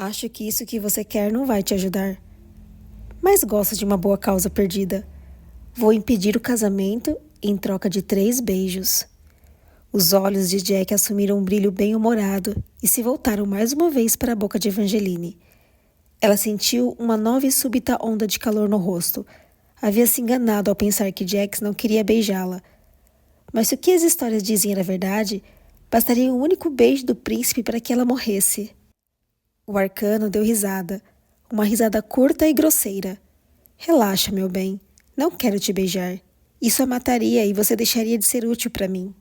Acho que isso que você quer não vai te ajudar. Mas gosto de uma boa causa perdida. Vou impedir o casamento em troca de 3 beijos. Os olhos de Jack assumiram um brilho bem-humorado e se voltaram mais uma vez para a boca de Evangeline. Ela sentiu uma nova e súbita onda de calor no rosto. Havia se enganado ao pensar que Jax não queria beijá-la. Mas se o que as histórias dizem era verdade, bastaria um único beijo do príncipe para que ela morresse. O arcano deu risada, uma risada curta e grosseira. Relaxa, meu bem, não quero te beijar. Isso a mataria e você deixaria de ser útil para mim.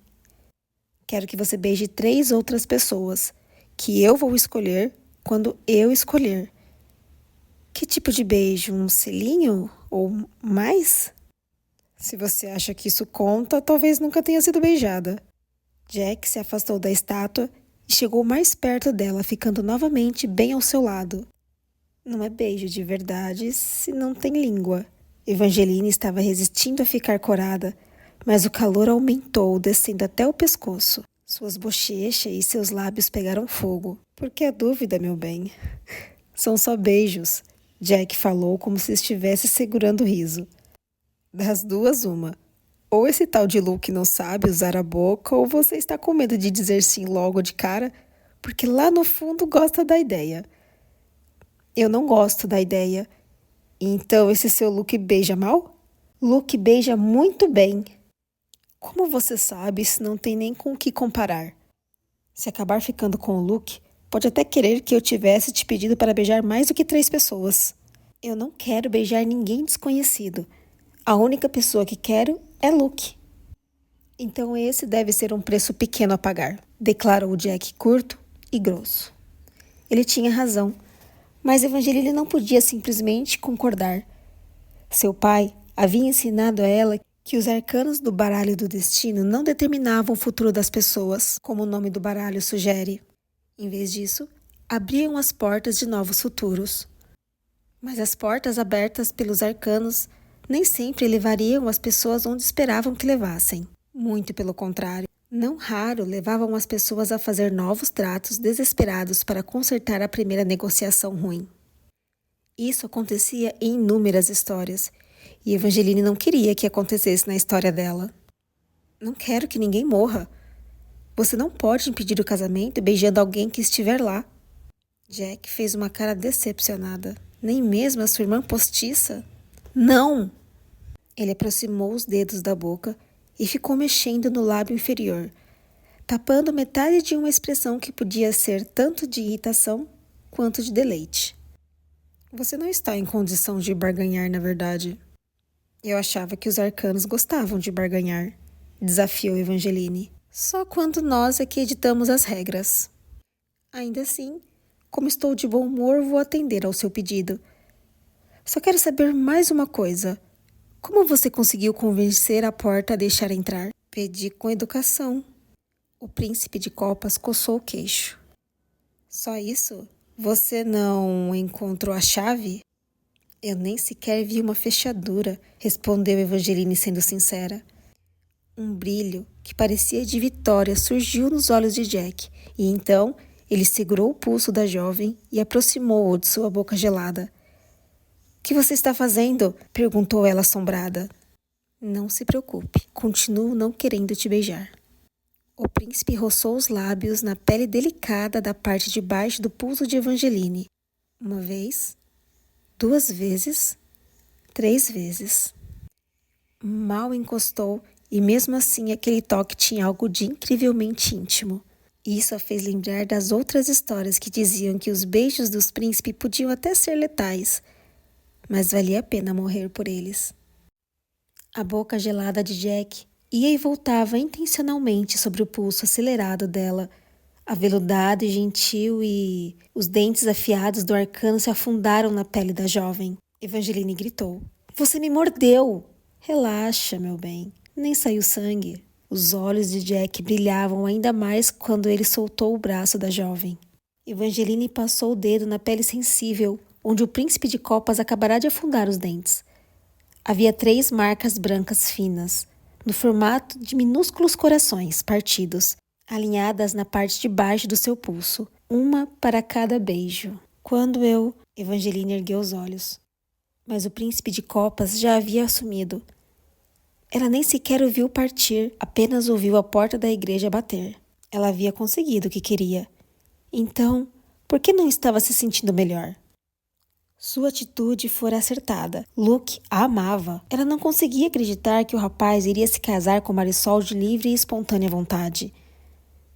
Quero que você beije 3 outras pessoas, que eu vou escolher quando eu escolher. Que tipo de beijo? Um selinho? Ou mais? Se você acha que isso conta, talvez nunca tenha sido beijada. Jack se afastou da estátua e chegou mais perto dela, ficando novamente bem ao seu lado. Não é beijo de verdade se não tem língua. Evangeline estava resistindo a ficar corada, mas o calor aumentou, descendo até o pescoço. Suas bochechas e seus lábios pegaram fogo. Por que a dúvida, meu bem? São só beijos, Jack falou como se estivesse segurando o riso. Das duas, uma. Ou esse tal de Luke não sabe usar a boca, ou você está com medo de dizer sim logo de cara, porque lá no fundo gosta da ideia. Eu não gosto da ideia. Então esse seu Luke beija mal? Luke beija muito bem. Como você sabe, isso não tem nem com o que comparar. Se acabar ficando com o Luke, pode até querer que eu tivesse te pedido para beijar mais do que 3 pessoas. Eu não quero beijar ninguém desconhecido. A única pessoa que quero é Luke. Então esse deve ser um preço pequeno a pagar, declarou Jack curto e grosso. Ele tinha razão, mas Evangeline não podia simplesmente concordar. Seu pai havia ensinado a ela que os arcanos do baralho do destino não determinavam o futuro das pessoas, como o nome do baralho sugere. Em vez disso, abriam as portas de novos futuros. Mas as portas abertas pelos arcanos nem sempre levariam as pessoas onde esperavam que levassem. Muito pelo contrário, não raro levavam as pessoas a fazer novos tratos desesperados para consertar a primeira negociação ruim. Isso acontecia em inúmeras histórias, e Evangeline não queria que acontecesse na história dela. Não quero que ninguém morra. Você não pode impedir o casamento beijando alguém que estiver lá. Jack fez uma cara decepcionada. Nem mesmo a sua irmã postiça? Não! Ele aproximou os dedos da boca e ficou mexendo no lábio inferior, tapando metade de uma expressão que podia ser tanto de irritação quanto de deleite. Você não está em condição de barganhar, na verdade. Eu achava que os arcanos gostavam de barganhar, desafiou Evangeline. Só quando nós é que editamos as regras. Ainda assim, como estou de bom humor, vou atender ao seu pedido. Só quero saber mais uma coisa. Como você conseguiu convencer a porta a deixar entrar? Pedi com educação. O príncipe de copas coçou o queixo. Só isso? Você não encontrou a chave? Eu nem sequer vi uma fechadura, respondeu Evangeline sendo sincera. Um brilho que parecia de vitória surgiu nos olhos de Jack, e então ele segurou o pulso da jovem e aproximou-o de sua boca gelada. O que você está fazendo? Perguntou ela assombrada. Não se preocupe, continuo não querendo te beijar. O príncipe roçou os lábios na pele delicada da parte de baixo do pulso de Evangeline. 1 vez, 2 vezes, 3 vezes. Mal encostou e mesmo assim aquele toque tinha algo de incrivelmente íntimo. Isso a fez lembrar das outras histórias que diziam que os beijos dos príncipes podiam até ser letais, mas valia a pena morrer por eles. A boca gelada de Jack ia e voltava intencionalmente sobre o pulso acelerado dela, aveludado e gentil, e os dentes afiados do arcano se afundaram na pele da jovem. Evangeline gritou. Você me mordeu! Relaxa, meu bem, nem saiu sangue. Os olhos de Jack brilhavam ainda mais quando ele soltou o braço da jovem. Evangeline passou o dedo na pele sensível, onde o príncipe de copas acabará de afundar os dentes. Havia 3 marcas brancas finas, no formato de minúsculos corações partidos, alinhadas na parte de baixo do seu pulso, uma para cada beijo. Evangeline ergueu os olhos. Mas o príncipe de copas já havia assumido. Ela nem sequer o viu partir, apenas ouviu a porta da igreja bater. Ela havia conseguido o que queria. Então, por que não estava se sentindo melhor? Sua atitude fora acertada. Luke a amava. Ela não conseguia acreditar que o rapaz iria se casar com Marisol de livre e espontânea vontade.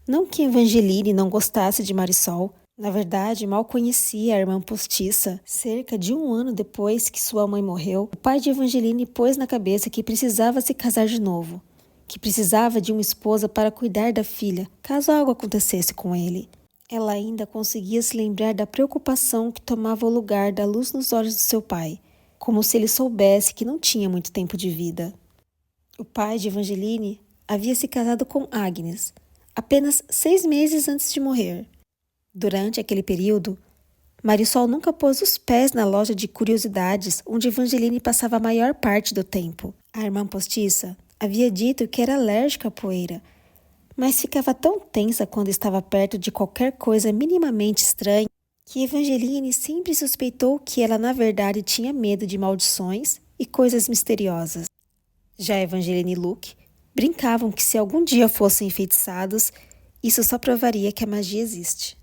Não que Evangeline não gostasse de Marisol. Na verdade, mal conhecia a irmã postiça. Cerca de 1 ano depois que sua mãe morreu, o pai de Evangeline pôs na cabeça que precisava se casar de novo, que precisava de uma esposa para cuidar da filha, caso algo acontecesse com ele. Ela ainda conseguia se lembrar da preocupação que tomava o lugar da luz nos olhos do seu pai, como se ele soubesse que não tinha muito tempo de vida. O pai de Evangeline havia se casado com Agnes, apenas 6 meses antes de morrer. Durante aquele período, Marisol nunca pôs os pés na loja de curiosidades onde Evangeline passava a maior parte do tempo. A irmã postiça havia dito que era alérgica à poeira, mas ficava tão tensa quando estava perto de qualquer coisa minimamente estranha que Evangeline sempre suspeitou que ela na verdade tinha medo de maldições e coisas misteriosas. Já Evangeline e Luke brincavam que se algum dia fossem enfeitiçados, isso só provaria que a magia existe.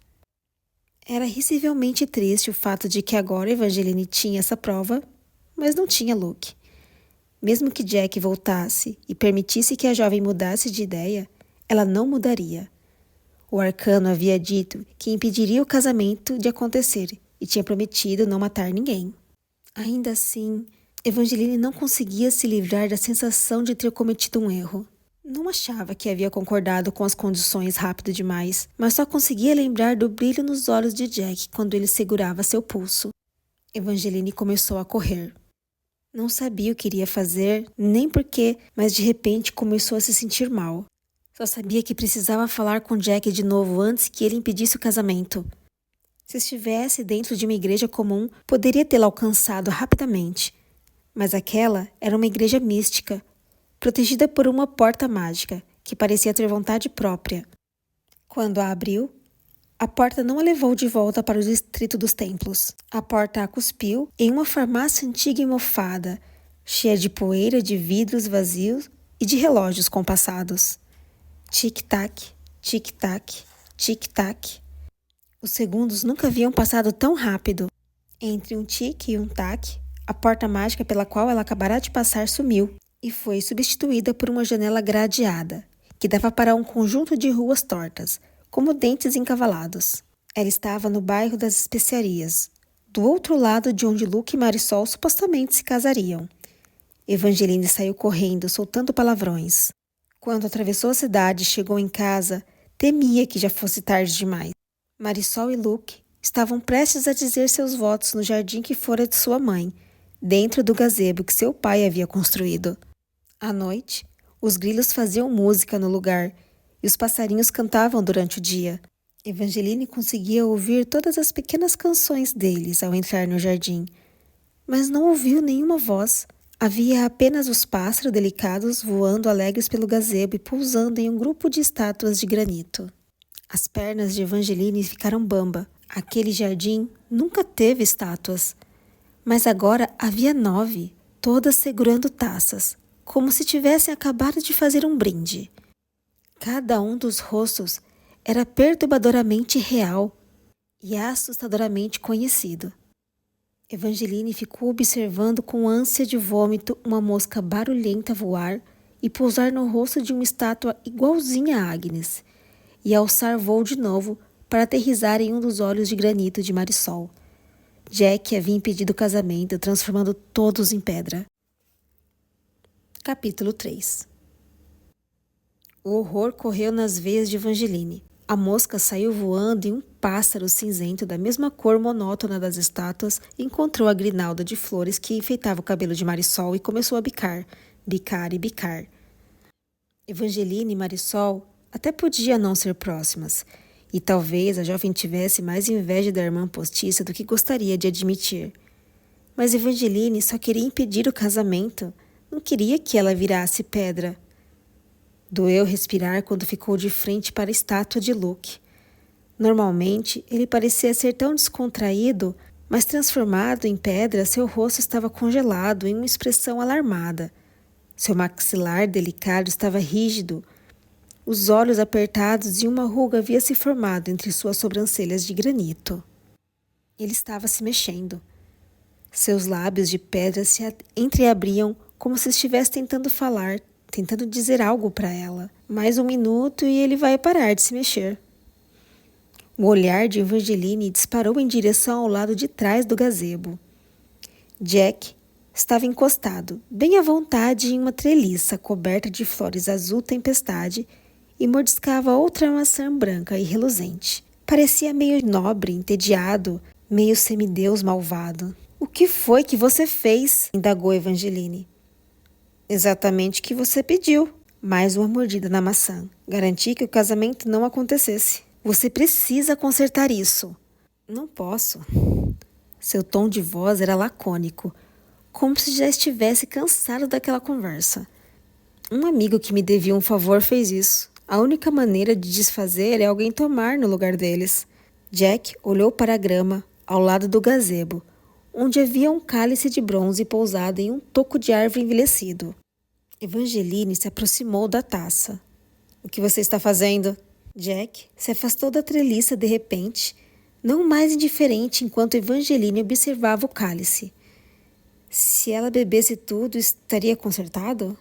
Era risivelmente triste o fato de que agora Evangeline tinha essa prova, mas não tinha Luke. Mesmo que Jack voltasse e permitisse que a jovem mudasse de ideia, ela não mudaria. O arcano havia dito que impediria o casamento de acontecer e tinha prometido não matar ninguém. Ainda assim, Evangeline não conseguia se livrar da sensação de ter cometido um erro. Não achava que havia concordado com as condições rápido demais, mas só conseguia lembrar do brilho nos olhos de Jack quando ele segurava seu pulso. Evangeline começou a correr. Não sabia o que iria fazer, nem porquê, mas de repente começou a se sentir mal. Só sabia que precisava falar com Jack de novo antes que ele impedisse o casamento. Se estivesse dentro de uma igreja comum, poderia tê-la alcançado rapidamente. Mas aquela era uma igreja mística, protegida por uma porta mágica, que parecia ter vontade própria. Quando a abriu, a porta não a levou de volta para o distrito dos templos. A porta a cuspiu em uma farmácia antiga e mofada, cheia de poeira, de vidros vazios e de relógios compassados. Tic-tac, tic-tac, tic-tac. Os segundos nunca haviam passado tão rápido. Entre um tic e um tac, a porta mágica pela qual ela acabara de passar sumiu e foi substituída por uma janela gradeada, que dava para um conjunto de ruas tortas, como dentes encavalados. Ela estava no bairro das especiarias, do outro lado de onde Luke e Marisol supostamente se casariam. Evangeline saiu correndo, soltando palavrões. Quando atravessou a cidade e chegou em casa, temia que já fosse tarde demais. Marisol e Luke estavam prestes a dizer seus votos no jardim que fora de sua mãe, dentro do gazebo que seu pai havia construído. À noite, os grilos faziam música no lugar e os passarinhos cantavam durante o dia. Evangeline conseguia ouvir todas as pequenas canções deles ao entrar no jardim, mas não ouviu nenhuma voz. Havia apenas os pássaros delicados voando alegres pelo gazebo e pousando em um grupo de estátuas de granito. As pernas de Evangeline ficaram bamba. Aquele jardim nunca teve estátuas, mas agora havia 9, todas segurando taças, como se tivessem acabado de fazer um brinde. Cada um dos rostos era perturbadoramente real e assustadoramente conhecido. Evangeline ficou observando com ânsia de vômito uma mosca barulhenta voar e pousar no rosto de uma estátua igualzinha a Agnes, e alçar voo de novo para aterrissar em um dos olhos de granito de Marisol. Jack havia impedido o casamento, transformando todos em pedra. Capítulo 3. O horror correu nas veias de Evangeline. A mosca saiu voando e um pássaro cinzento da mesma cor monótona das estátuas encontrou a grinalda de flores que enfeitava o cabelo de Marisol e começou a bicar, bicar e bicar. Evangeline e Marisol até podiam não ser próximas, e talvez a jovem tivesse mais inveja da irmã postiça do que gostaria de admitir. Mas Evangeline só queria impedir o casamento, não queria que ela virasse pedra. Doeu respirar quando ficou de frente para a estátua de Luke. Normalmente, ele parecia ser tão descontraído, mas transformado em pedra, seu rosto estava congelado em uma expressão alarmada. Seu maxilar delicado estava rígido, os olhos apertados e uma ruga havia se formado entre suas sobrancelhas de granito. Ele estava se mexendo. Seus lábios de pedra se entreabriam como se estivesse tentando falar, tentando dizer algo para ela. Mais um minuto e ele vai parar de se mexer. O olhar de Evangeline disparou em direção ao lado de trás do gazebo. Jack estava encostado, bem à vontade, em uma treliça coberta de flores azul tempestade e mordiscava outra maçã branca e reluzente. Parecia meio nobre, entediado, meio semideus malvado. O que foi que você fez? Indagou Evangeline. Exatamente o que você pediu. Mais uma mordida na maçã. Garanti que o casamento não acontecesse. Você precisa consertar isso. Não posso. Seu tom de voz era lacônico, como se já estivesse cansado daquela conversa. Um amigo que me devia um favor fez isso. A única maneira de desfazer é alguém tomar no lugar deles. Jack olhou para a grama, ao lado do gazebo, onde havia um cálice de bronze pousado em um toco de árvore envelhecido. Evangeline se aproximou da taça. O que você está fazendo? Jack se afastou da treliça de repente, não mais indiferente enquanto Evangeline observava o cálice. Se ela bebesse tudo, estaria consertado?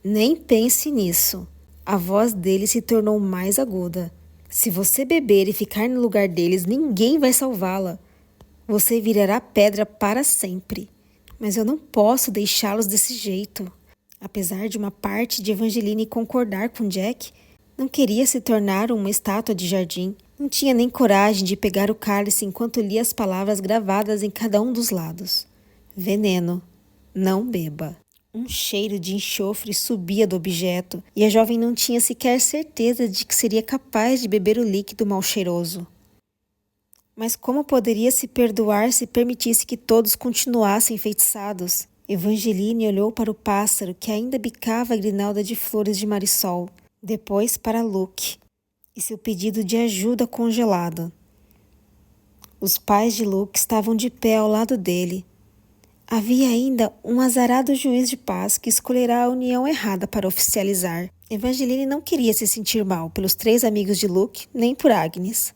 Nem pense nisso. A voz dele se tornou mais aguda. Se você beber e ficar no lugar deles, ninguém vai salvá-la. Você virará pedra para sempre. Mas eu não posso deixá-los desse jeito. Apesar de uma parte de Evangeline concordar com Jack, não queria se tornar uma estátua de jardim. Não tinha nem coragem de pegar o cálice enquanto lia as palavras gravadas em cada um dos lados. Veneno. Não beba. Um cheiro de enxofre subia do objeto e a jovem não tinha sequer certeza de que seria capaz de beber o líquido mal cheiroso. Mas como poderia se perdoar se permitisse que todos continuassem enfeitiçados? Evangeline olhou para o pássaro que ainda bicava a grinalda de flores de marisol, depois para Luke e seu pedido de ajuda congelado. Os pais de Luke estavam de pé ao lado dele. Havia ainda um azarado juiz de paz que escolherá a união errada para oficializar. Evangeline não queria se sentir mal pelos 3 amigos de Luke, nem por Agnes.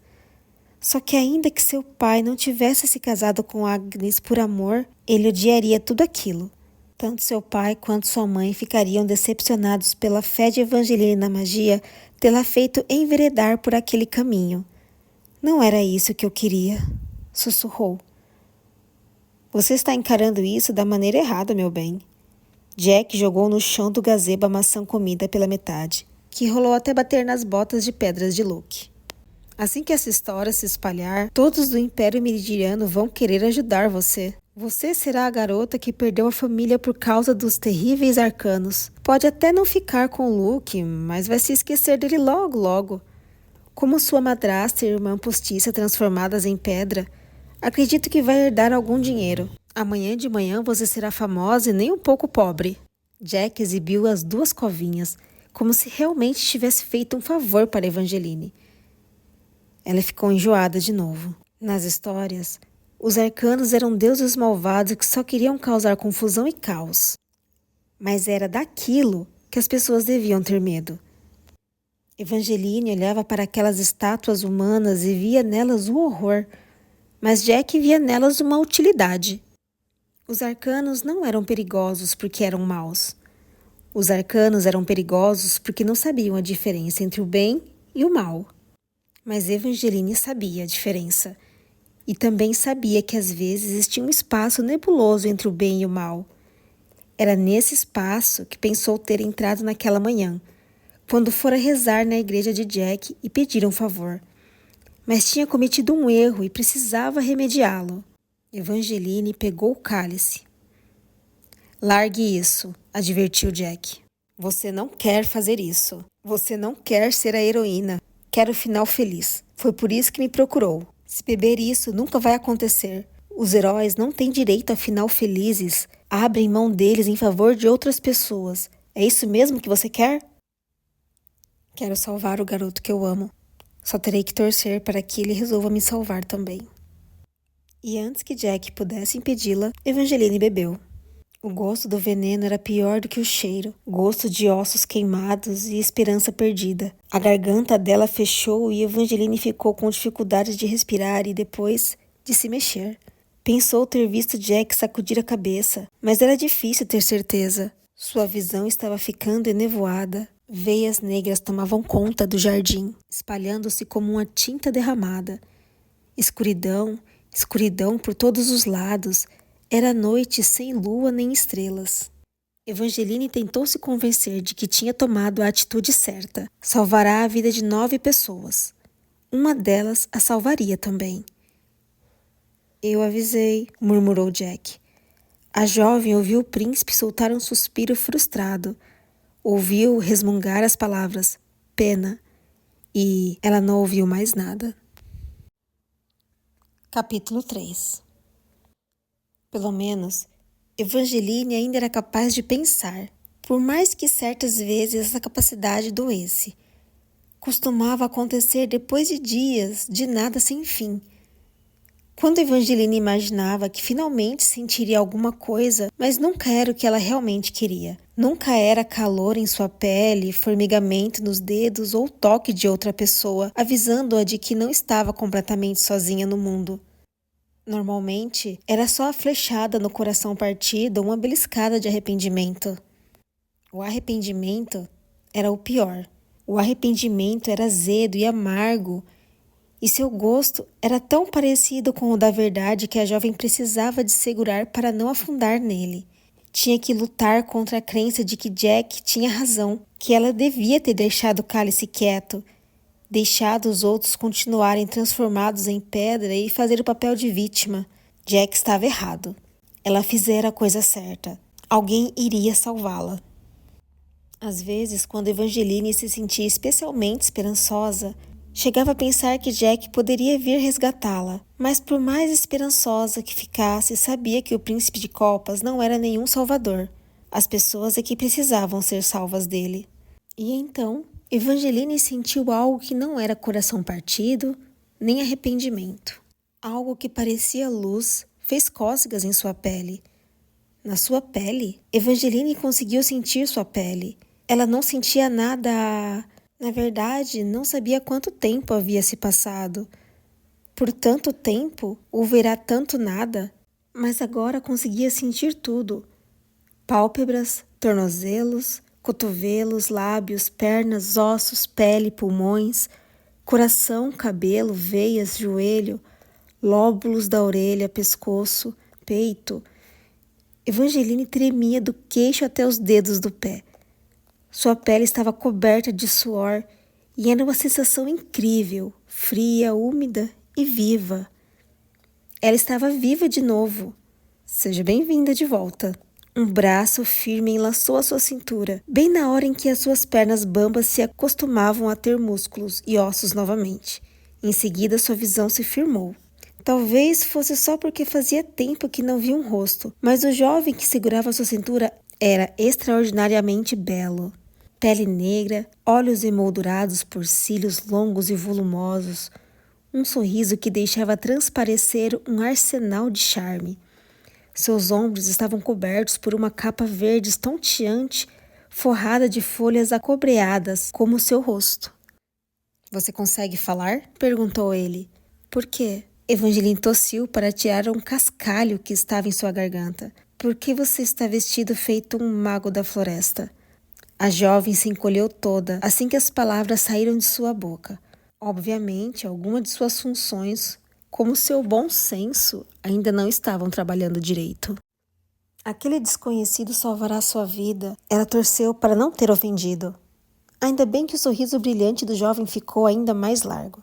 Só que ainda que seu pai não tivesse se casado com Agnes por amor, ele odiaria tudo aquilo. Tanto seu pai quanto sua mãe ficariam decepcionados pela fé de Evangeline na magia tê-la feito enveredar por aquele caminho. Não era isso que eu queria, sussurrou. Você está encarando isso da maneira errada, meu bem. Jack jogou no chão do gazebo a maçã comida pela metade, que rolou até bater nas botas de pedras de Luke. Assim que essa história se espalhar, todos do Império Meridiano vão querer ajudar você. Você será a garota que perdeu a família por causa dos terríveis arcanos. Pode até não ficar com Luke, mas vai se esquecer dele logo, logo. Como sua madrasta e irmã postiça transformadas em pedra, acredito que vai herdar algum dinheiro. Amanhã de manhã você será famosa e nem um pouco pobre. Jack exibiu as 2 covinhas, como se realmente tivesse feito um favor para Evangeline. Ela ficou enjoada de novo. Nas histórias, os arcanos eram deuses malvados que só queriam causar confusão e caos. Mas era daquilo que as pessoas deviam ter medo. Evangeline olhava para aquelas estátuas humanas e via nelas o horror, mas Jack via nelas uma utilidade. Os arcanos não eram perigosos porque eram maus. Os arcanos eram perigosos porque não sabiam a diferença entre o bem e o mal. Mas Evangeline sabia a diferença. E também sabia que às vezes existia um espaço nebuloso entre o bem e o mal. Era nesse espaço que pensou ter entrado naquela manhã, quando fora rezar na igreja de Jack e pedir um favor. Mas tinha cometido um erro e precisava remediá-lo. Evangeline pegou o cálice. Largue isso, advertiu Jack. Você não quer fazer isso. Você não quer ser a heroína. Quero o final feliz. Foi por isso que me procurou. Se beber isso, nunca vai acontecer. Os heróis não têm direito a final felizes. Abrem mão deles em favor de outras pessoas. É isso mesmo que você quer? Quero salvar o garoto que eu amo. Só terei que torcer para que ele resolva me salvar também. E antes que Jack pudesse impedi-la, Evangeline bebeu. O gosto do veneno era pior do que o cheiro, gosto de ossos queimados e esperança perdida. A garganta dela fechou e Evangeline ficou com dificuldade de respirar e depois de se mexer. Pensou ter visto Jack sacudir a cabeça, mas era difícil ter certeza. Sua visão estava ficando enevoada. Veias negras tomavam conta do jardim, espalhando-se como uma tinta derramada. Escuridão, escuridão por todos os lados. Era noite sem lua nem estrelas. Evangeline tentou se convencer de que tinha tomado a atitude certa. Salvará a vida de 9 pessoas. Uma delas a salvaria também. Eu avisei, murmurou Jack. A jovem ouviu o príncipe soltar um suspiro frustrado. Ouviu resmungar as palavras pena e ela não ouviu mais nada. Capítulo 3. Pelo menos, Evangeline ainda era capaz de pensar, por mais que certas vezes essa capacidade doesse. Costumava acontecer depois de dias de nada sem fim. Quando Evangeline imaginava que finalmente sentiria alguma coisa, mas nunca era o que ela realmente queria. Nunca era calor em sua pele, formigamento nos dedos ou toque de outra pessoa, avisando-a de que não estava completamente sozinha no mundo. Normalmente, era só a flechada no coração partido ou uma beliscada de arrependimento. O arrependimento era o pior. O arrependimento era azedo e amargo, e seu gosto era tão parecido com o da verdade que a jovem precisava de segurar para não afundar nele. Tinha que lutar contra a crença de que Jack tinha razão, que ela devia ter deixado o cálice quieto, deixado os outros continuarem transformados em pedra e fazer o papel de vítima. Jack estava errado. Ela fizera a coisa certa. Alguém iria salvá-la. Às vezes, quando Evangeline se sentia especialmente esperançosa, chegava a pensar que Jack poderia vir resgatá-la, mas por mais esperançosa que ficasse, sabia que o príncipe de copas não era nenhum salvador. As pessoas é que precisavam ser salvas dele. E então, Evangeline sentiu algo que não era coração partido, nem arrependimento. Algo que parecia luz fez cócegas em sua pele. Na sua pele? Evangeline conseguiu sentir sua pele. Ela não sentia nada. Na verdade, não sabia quanto tempo havia se passado. Por tanto tempo, ou verá tanto nada, mas agora conseguia sentir tudo. Pálpebras, tornozelos, cotovelos, lábios, pernas, ossos, pele, pulmões, coração, cabelo, veias, joelho, lóbulos da orelha, pescoço, peito. Evangeline tremia do queixo até os dedos do pé. Sua pele estava coberta de suor e era uma sensação incrível, fria, úmida e viva. Ela estava viva de novo. Seja bem-vinda de volta. Um braço firme enlaçou a sua cintura, bem na hora em que as suas pernas bambas se acostumavam a ter músculos e ossos novamente. Em seguida, sua visão se firmou. Talvez fosse só porque fazia tempo que não via um rosto, mas o jovem que segurava sua cintura era extraordinariamente belo. Pele negra, olhos emoldurados por cílios longos e volumosos, um sorriso que deixava transparecer um arsenal de charme. Seus ombros estavam cobertos por uma capa verde estonteante, forrada de folhas acobreadas, como seu rosto. — Você consegue falar? Perguntou ele. — Por quê? Evangeline tossiu para tirar um cascalho que estava em sua garganta. — Por que você está vestido feito um mago da floresta? A jovem se encolheu toda assim que as palavras saíram de sua boca. Obviamente, alguma de suas funções, como seu bom senso, ainda não estavam trabalhando direito. Aquele desconhecido salvará sua vida. Ela torceu para não ter ofendido. Ainda bem que o sorriso brilhante do jovem ficou ainda mais largo.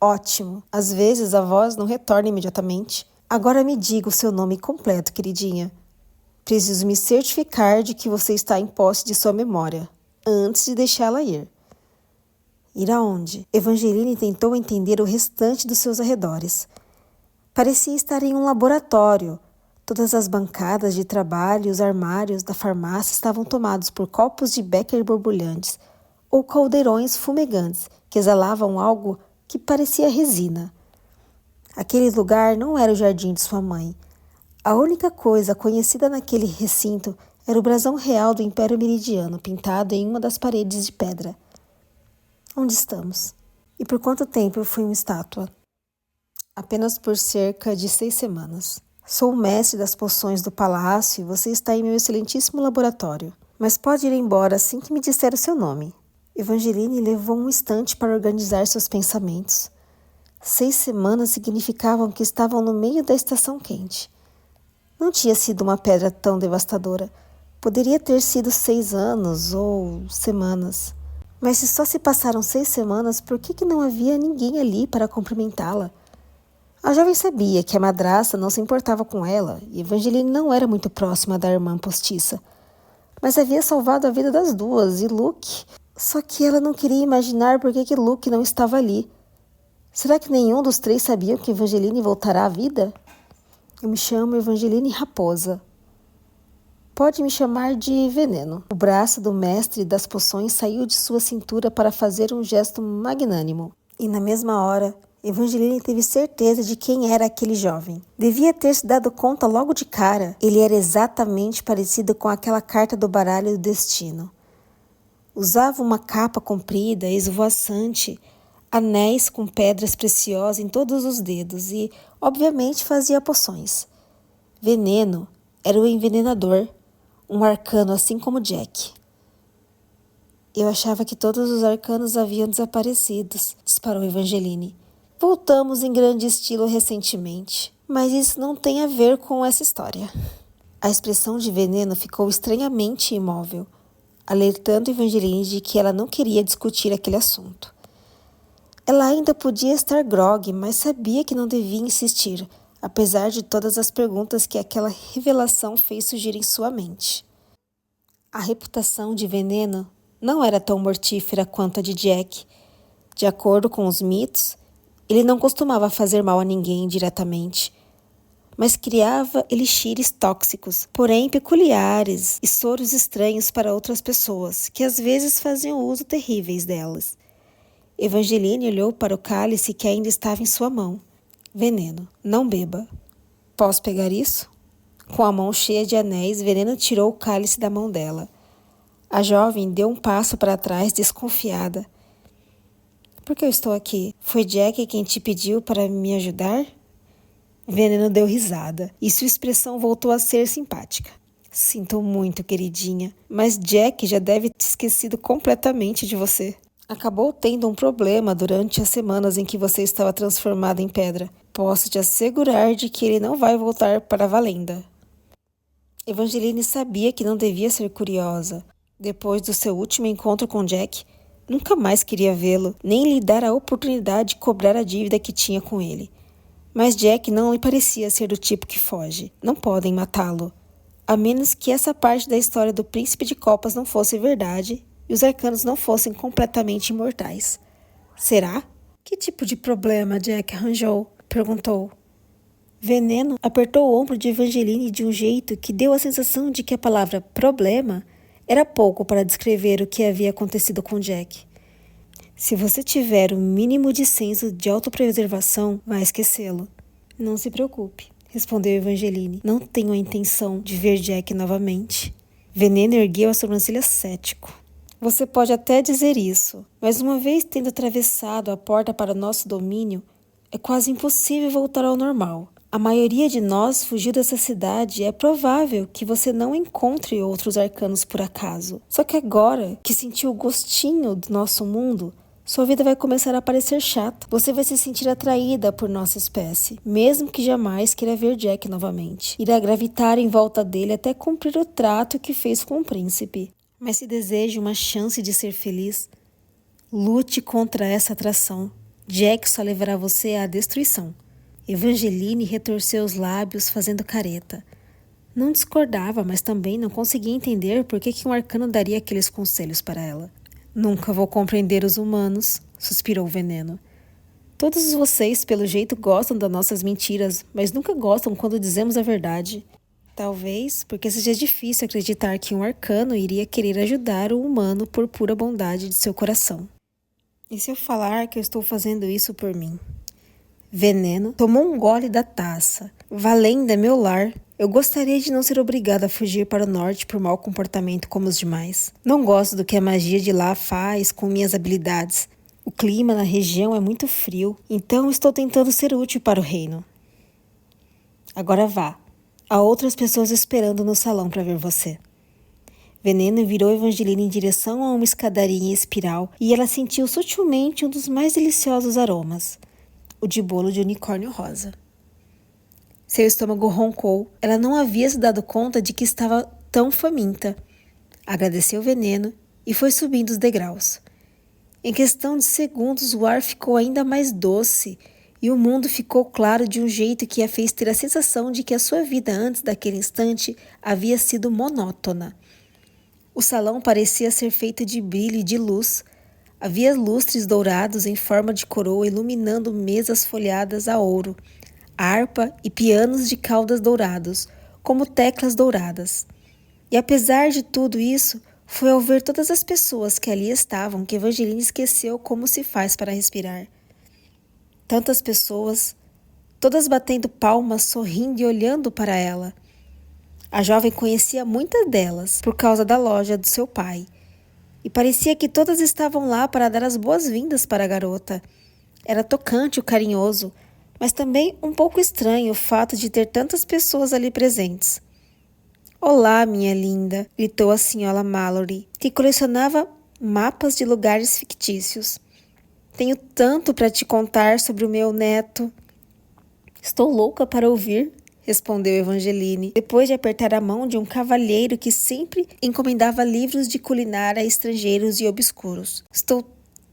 Ótimo! Às vezes a voz não retorna imediatamente. Agora me diga o seu nome completo, queridinha. Preciso me certificar de que você está em posse de sua memória, antes de deixá-la ir. Ir aonde? Evangeline tentou entender o restante dos seus arredores. Parecia estar em um laboratório. Todas as bancadas de trabalho e os armários da farmácia estavam tomados por copos de Becker borbulhantes ou caldeirões fumegantes que exalavam algo que parecia resina. Aquele lugar não era o jardim de sua mãe. A única coisa conhecida naquele recinto era o brasão real do Império Meridiano, pintado em uma das paredes de pedra. Onde estamos? E por quanto tempo eu fui uma estátua? Apenas por cerca de 6 semanas. Sou o mestre das poções do palácio e você está em meu excelentíssimo laboratório. Mas pode ir embora assim que me disser o seu nome. Evangeline levou um instante para organizar seus pensamentos. 6 semanas significavam que estavam no meio da estação quente. Não tinha sido uma pedra tão devastadora. Poderia ter sido 6 anos ou semanas. Mas se só se passaram 6 semanas, por que não havia ninguém ali para cumprimentá-la? A jovem sabia que a madrasta não se importava com ela e Evangeline não era muito próxima da irmã postiça. Mas havia salvado a vida das duas e Luke... Só que ela não queria imaginar por que Luke não estava ali. Será que nenhum dos 3 sabia que Evangeline voltará à vida? Eu me chamo Evangeline Raposa. Pode me chamar de Veneno. O braço do mestre das poções saiu de sua cintura para fazer um gesto magnânimo. E na mesma hora, Evangeline teve certeza de quem era aquele jovem. Devia ter se dado conta logo de cara. Ele era exatamente parecido com aquela carta do baralho do destino. Usava uma capa comprida, esvoaçante, anéis com pedras preciosas em todos os dedos e, obviamente, fazia poções. Veneno era o envenenador, um arcano assim como Jack. Eu achava que todos os arcanos haviam desaparecido, disparou Evangeline. Voltamos em grande estilo recentemente, mas isso não tem a ver com essa história. A expressão de Veneno ficou estranhamente imóvel, alertando Evangeline de que ela não queria discutir aquele assunto. Ela ainda podia estar grogue, mas sabia que não devia insistir, apesar de todas as perguntas que aquela revelação fez surgir em sua mente. A reputação de Veneno não era tão mortífera quanto a de Jack. De acordo com os mitos, ele não costumava fazer mal a ninguém diretamente, mas criava elixires tóxicos, porém peculiares, e soros estranhos para outras pessoas, que às vezes faziam uso terríveis delas. Evangeline olhou para o cálice que ainda estava em sua mão. Veneno, não beba. Posso pegar isso? Com a mão cheia de anéis, Veneno tirou o cálice da mão dela. A jovem deu um passo para trás, desconfiada. Por que eu estou aqui? Foi Jack quem te pediu para me ajudar? Veneno deu risada e sua expressão voltou a ser simpática. Sinto muito, queridinha, mas Jack já deve ter esquecido completamente de você. Acabou tendo um problema durante as semanas em que você estava transformada em pedra. Posso te assegurar de que ele não vai voltar para a Valenda. Evangeline sabia que não devia ser curiosa. Depois do seu último encontro com Jack, nunca mais queria vê-lo, nem lhe dar a oportunidade de cobrar a dívida que tinha com ele. Mas Jack não lhe parecia ser do tipo que foge. Não podem matá-lo. A menos que essa parte da história do Príncipe de Copas não fosse verdade e os arcanos não fossem completamente imortais. Será? Que tipo de problema Jack arranjou? Perguntou. Veneno apertou o ombro de Evangeline de um jeito que deu a sensação de que a palavra problema era pouco para descrever o que havia acontecido com Jack. Se você tiver o mínimo de senso de autopreservação, vai esquecê-lo. Não se preocupe, respondeu Evangeline. Não tenho a intenção de ver Jack novamente. Veneno ergueu a sobrancelha cético. Você pode até dizer isso, mas uma vez tendo atravessado a porta para o nosso domínio, é quase impossível voltar ao normal. A maioria de nós fugiu dessa cidade e é provável que você não encontre outros arcanos por acaso. Só que agora que sentiu o gostinho do nosso mundo, sua vida vai começar a parecer chata. Você vai se sentir atraída por nossa espécie, mesmo que jamais queira ver Jack novamente. Irá gravitar em volta dele até cumprir o trato que fez com o príncipe. Mas se deseja uma chance de ser feliz, lute contra essa atração. Jack só levará você à destruição. Evangeline retorceu os lábios fazendo careta. Não discordava, mas também não conseguia entender por que um arcano daria aqueles conselhos para ela. Nunca vou compreender os humanos, suspirou Veneno. Todos vocês, pelo jeito, gostam das nossas mentiras, mas nunca gostam quando dizemos a verdade. Talvez porque seja difícil acreditar que um arcano iria querer ajudar o humano por pura bondade de seu coração. E se eu falar que eu estou fazendo isso por mim? Veneno tomou um gole da taça. Valenda é meu lar. Eu gostaria de não ser obrigada a fugir para o norte por mau comportamento como os demais. Não gosto do que a magia de lá faz com minhas habilidades. O clima na região é muito frio, então estou tentando ser útil para o reino. Agora vá. Há outras pessoas esperando no salão para ver você. Veneno virou Evangeline em direção a uma escadaria em espiral e ela sentiu sutilmente um dos mais deliciosos aromas, o de bolo de unicórnio rosa. Seu estômago roncou. Ela não havia se dado conta de que estava tão faminta. Agradeceu o veneno e foi subindo os degraus. Em questão de segundos, o ar ficou ainda mais doce e o mundo ficou claro de um jeito que a fez ter a sensação de que a sua vida antes daquele instante havia sido monótona. O salão parecia ser feito de brilho e de luz. Havia lustres dourados em forma de coroa iluminando mesas folhadas a ouro, harpa e pianos de caudas dourados, como teclas douradas. E apesar de tudo isso, foi ao ver todas as pessoas que ali estavam que Evangeline esqueceu como se faz para respirar. Tantas pessoas, todas batendo palmas, sorrindo e olhando para ela. A jovem conhecia muitas delas por causa da loja do seu pai, e parecia que todas estavam lá para dar as boas-vindas para a garota. Era tocante o carinhoso, mas também um pouco estranho o fato de ter tantas pessoas ali presentes. Olá, minha linda, gritou a senhora Mallory, que colecionava mapas de lugares fictícios. Tenho tanto para te contar sobre o meu neto. Estou louca para ouvir, respondeu Evangeline, depois de apertar a mão de um cavalheiro que sempre encomendava livros de culinária a estrangeiros e obscuros. Estou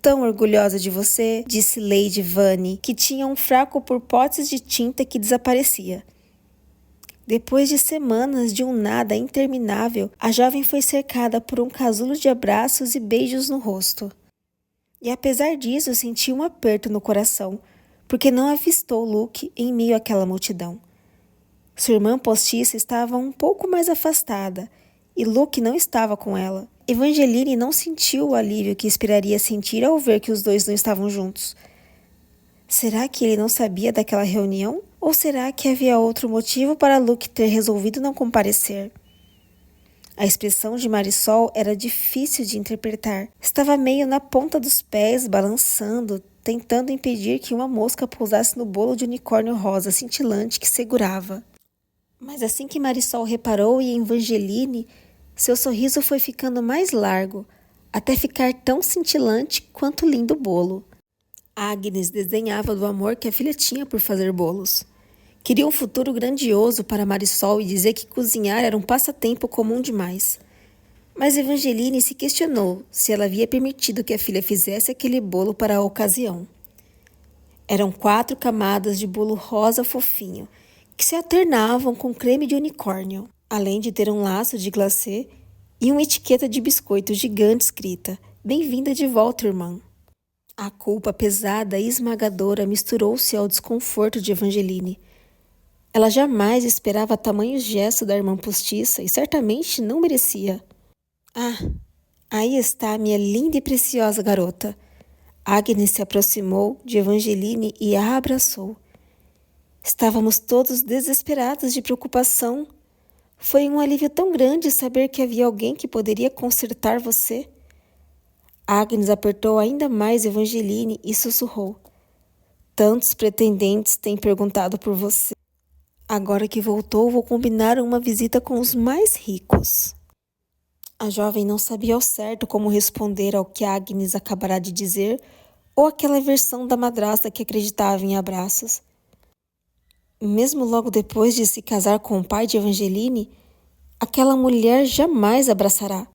tão orgulhosa de você, disse Lady Vane, que tinha um fraco por potes de tinta que desaparecia. Depois de semanas de um nada interminável, a jovem foi cercada por um casulo de abraços e beijos no rosto. E apesar disso, sentiu um aperto no coração, porque não avistou Luke em meio àquela multidão. Sua irmã postiça estava um pouco mais afastada, e Luke não estava com ela. Evangeline não sentiu o alívio que esperaria sentir ao ver que os dois não estavam juntos. Será que ele não sabia daquela reunião? Ou será que havia outro motivo para Luke ter resolvido não comparecer? A expressão de Marisol era difícil de interpretar. Estava meio na ponta dos pés, balançando, tentando impedir que uma mosca pousasse no bolo de unicórnio rosa cintilante que segurava. Mas assim que Marisol reparou em Evangeline, seu sorriso foi ficando mais largo, até ficar tão cintilante quanto lindo o bolo. Agnes desenhava do amor que a filha tinha por fazer bolos. Queria um futuro grandioso para Marisol e dizer que cozinhar era um passatempo comum demais. Mas Evangeline se questionou se ela havia permitido que a filha fizesse aquele bolo para a ocasião. Eram 4 camadas de bolo rosa fofinho, que se alternavam com creme de unicórnio, além de ter um laço de glacê e uma etiqueta de biscoito gigante escrita: "Bem-vinda de volta, irmã". A culpa pesada e esmagadora misturou-se ao desconforto de Evangeline. Ela jamais esperava tamanho gesto da irmã postiça e certamente não merecia. Ah, aí está minha linda e preciosa garota. Agnes se aproximou de Evangeline e a abraçou. Estávamos todos desesperados de preocupação. Foi um alívio tão grande saber que havia alguém que poderia consertar você. Agnes apertou ainda mais Evangeline e sussurrou: "Tantos pretendentes têm perguntado por você. Agora que voltou, vou combinar uma visita com os mais ricos." A jovem não sabia ao certo como responder ao que Agnes acabara de dizer ou aquela versão da madrasta que acreditava em abraços. Mesmo logo depois de se casar com o pai de Evangeline, aquela mulher jamais abraçará.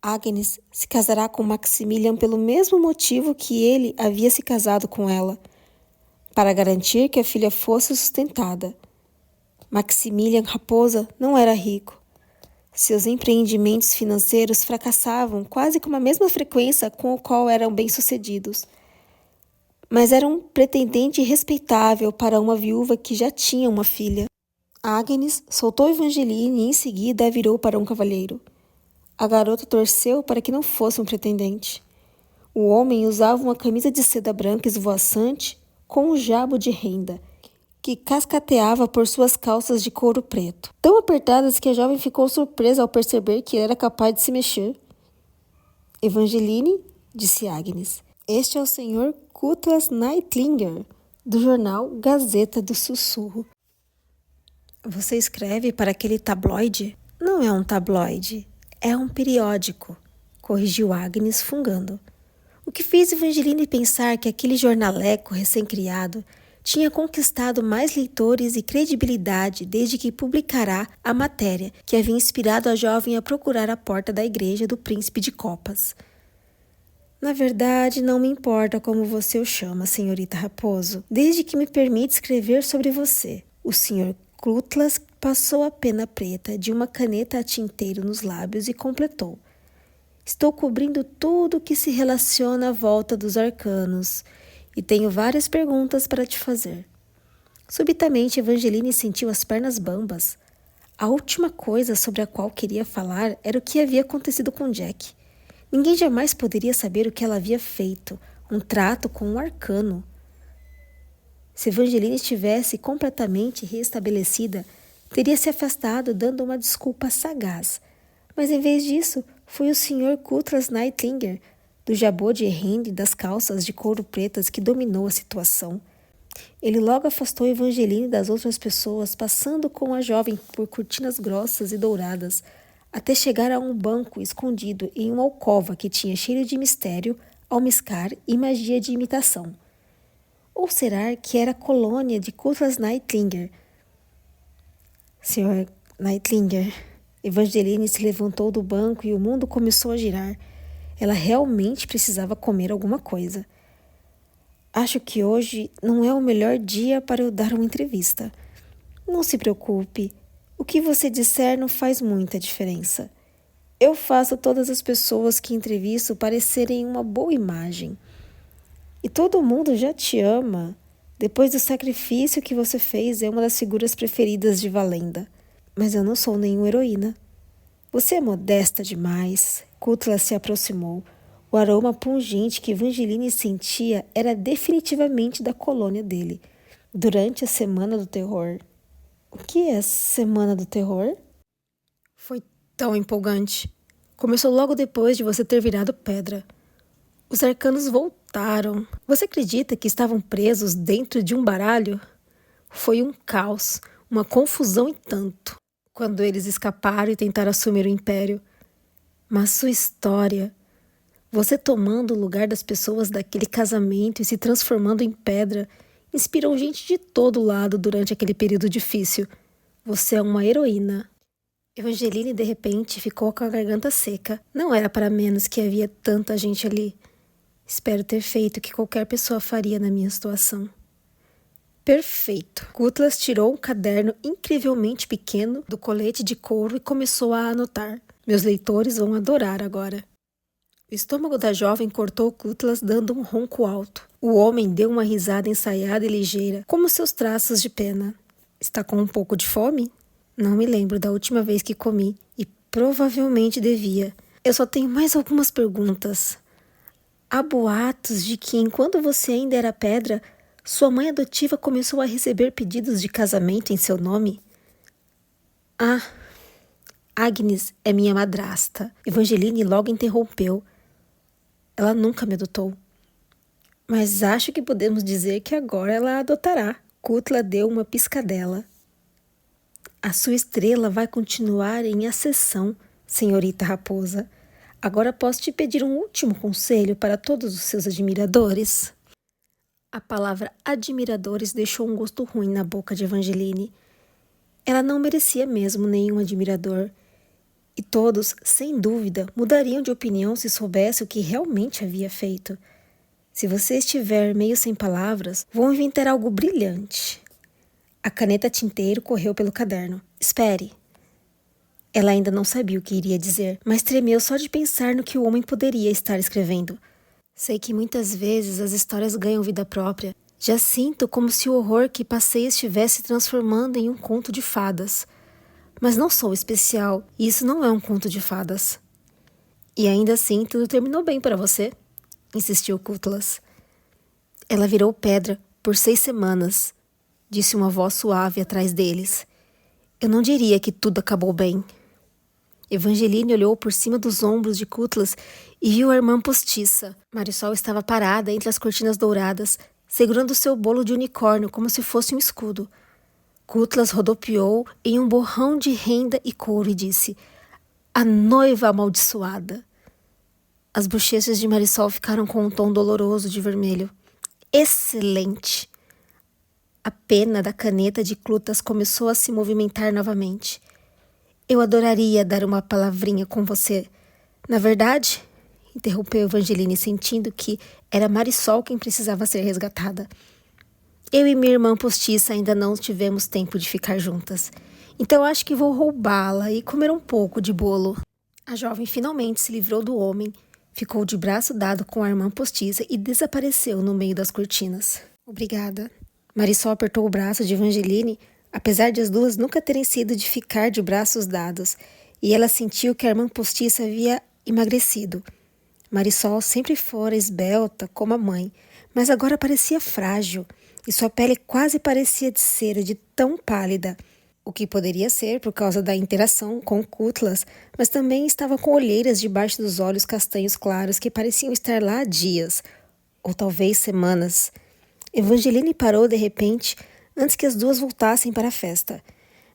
Agnes se casará com Maximilian pelo mesmo motivo que ele havia se casado com ela, para garantir que a filha fosse sustentada. Maximilian Raposa não era rico. Seus empreendimentos financeiros fracassavam quase com a mesma frequência com o qual eram bem-sucedidos. Mas era um pretendente respeitável para uma viúva que já tinha uma filha. Agnes soltou Evangeline e em seguida a virou para um cavalheiro. A garota torceu para que não fosse um pretendente. O homem usava uma camisa de seda branca esvoaçante com um jabo de renda, que cascateava por suas calças de couro preto, tão apertadas que a jovem ficou surpresa ao perceber que ele era capaz de se mexer. Evangeline, disse Agnes, este é o Sr. Cutlass Nightlinger, do jornal Gazeta do Sussurro. Você escreve para aquele tabloide? Não é um tabloide, é um periódico, corrigiu Agnes, fungando. O que fez Evangeline pensar que aquele jornaleco recém-criado tinha conquistado mais leitores e credibilidade desde que publicara a matéria que havia inspirado a jovem a procurar a porta da igreja do Príncipe de Copas. Na verdade, não me importa como você o chama, senhorita Raposo, desde que me permite escrever sobre você. O Sr. Cutlass passou a pena preta de uma caneta a tinteiro nos lábios e completou. Estou cobrindo tudo que se relaciona à volta dos arcanos e tenho várias perguntas para te fazer. Subitamente, Evangeline sentiu as pernas bambas. A última coisa sobre a qual queria falar era o que havia acontecido com Jack. Ninguém jamais poderia saber o que ela havia feito, um trato com um arcano. Se Evangeline estivesse completamente restabelecida, teria se afastado dando uma desculpa sagaz. Mas em vez disso, foi o Sr. Cutlass Nightlinger, do jabô de renda e das calças de couro pretas, que dominou a situação. Ele logo afastou Evangeline das outras pessoas, passando com a jovem por cortinas grossas e douradas, até chegar a um banco escondido em uma alcova que tinha cheiro de mistério, almiscar e magia de imitação. Ou será que era a colônia de Cutlass Nightlinger? Sr. Nightlinger, Evangeline se levantou do banco e o mundo começou a girar. Ela realmente precisava comer alguma coisa. Acho que hoje não é o melhor dia para eu dar uma entrevista. Não se preocupe. O que você disser não faz muita diferença. Eu faço todas as pessoas que entrevisto parecerem uma boa imagem. E todo mundo já te ama. Depois do sacrifício que você fez, é uma das figuras preferidas de Valenda. Mas eu não sou nenhuma heroína. Você é modesta demais. Cutlass se aproximou. O aroma pungente que Evangeline sentia era definitivamente da colônia dele, durante a Semana do Terror. O que é Semana do Terror? Foi tão empolgante. Começou logo depois de você ter virado pedra. Os arcanos voltaram. Você acredita que estavam presos dentro de um baralho? Foi um caos, uma confusão e tanto, quando eles escaparam e tentaram assumir o império. Mas sua história, você tomando o lugar das pessoas daquele casamento e se transformando em pedra, inspirou gente de todo lado durante aquele período difícil. Você é uma heroína. Evangeline, de repente, ficou com a garganta seca. Não era para menos que havia tanta gente ali. Espero ter feito o que qualquer pessoa faria na minha situação. Perfeito. Cutlass tirou um caderno incrivelmente pequeno do colete de couro e começou a anotar. Meus leitores vão adorar agora. O estômago da jovem cortou Cutlass dando um ronco alto. O homem deu uma risada ensaiada e ligeira, como seus traços de pena. Está com um pouco de fome? Não me lembro da última vez que comi, e provavelmente devia. Eu só tenho mais algumas perguntas. Há boatos de que, enquanto você ainda era pedra, sua mãe adotiva começou a receber pedidos de casamento em seu nome? Ah, Agnes é minha madrasta. Evangeline logo interrompeu. Ela nunca me adotou. Mas acho que podemos dizer que agora ela a adotará. Cutlass deu uma piscadela. A sua estrela vai continuar em ascensão, senhorita Raposa. Agora posso te pedir um último conselho para todos os seus admiradores? A palavra admiradores deixou um gosto ruim na boca de Evangeline. Ela não merecia mesmo nenhum admirador. E todos, sem dúvida, mudariam de opinião se soubesse o que realmente havia feito. Se você estiver meio sem palavras, vou inventar algo brilhante. A caneta tinteiro correu pelo caderno. Espere. Ela ainda não sabia o que iria dizer, mas tremeu só de pensar no que o homem poderia estar escrevendo. Sei que muitas vezes as histórias ganham vida própria. Já sinto como se o horror que passei estivesse se transformando em um conto de fadas. Mas não sou especial, e isso não é um conto de fadas. E ainda assim, tudo terminou bem para você. insistiu Cutlas. Ela virou pedra por 6 semanas, disse uma voz suave atrás deles. Eu não diria que tudo acabou bem. Evangeline olhou por cima dos ombros de Cutlas e viu a irmã postiça. Marisol estava parada entre as cortinas douradas, segurando seu bolo de unicórnio como se fosse um escudo. Cutlas rodopiou em um borrão de renda e couro e disse: a noiva amaldiçoada. As bochechas de Marisol ficaram com um tom doloroso de vermelho. Excelente! A pena da caneta de Cutlas começou a se movimentar novamente. Eu adoraria dar uma palavrinha com você. Na verdade, interrompeu Evangeline, sentindo que era Marisol quem precisava ser resgatada. Eu e minha irmã postiça ainda não tivemos tempo de ficar juntas. Então acho que vou roubá-la e comer um pouco de bolo. A jovem finalmente se livrou do homem, ficou de braço dado com a irmã postiça e desapareceu no meio das cortinas. Obrigada. Marisol apertou o braço de Evangeline, apesar de as duas nunca terem sido de ficar de braços dados, e ela sentiu que a irmã postiça havia emagrecido. Marisol sempre fora esbelta como a mãe, mas agora parecia frágil, e sua pele quase parecia de cera, de tão pálida, o que poderia ser por causa da interação com Cutlas, mas também estava com olheiras debaixo dos olhos castanhos claros que pareciam estar lá há dias, ou talvez semanas. Evangeline parou de repente, antes que as duas voltassem para a festa.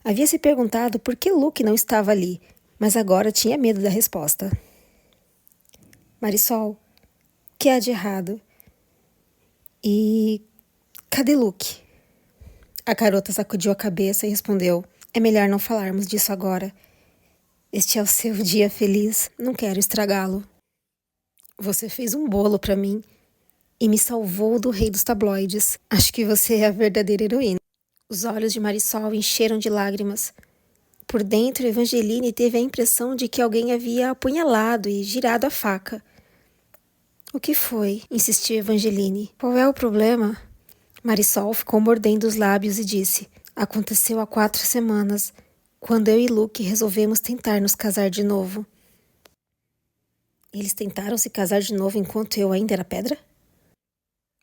Havia se perguntado por que Luke não estava ali, mas agora tinha medo da resposta. Marisol, o que há de errado? E cadê Luke? A garota sacudiu a cabeça e respondeu: é melhor não falarmos disso agora. Este é o seu dia feliz, não quero estragá-lo. Você fez um bolo para mim e me salvou do rei dos tabloides. Acho que você é a verdadeira heroína. Os olhos de Marisol encheram de lágrimas. Por dentro, Evangeline teve a impressão de que alguém havia apunhalado e girado a faca. O que foi? Insistiu Evangeline. Qual é o problema? Marisol ficou mordendo os lábios e disse: aconteceu há 4 semanas, quando eu e Luke resolvemos tentar nos casar de novo. Eles tentaram se casar de novo enquanto eu ainda era pedra?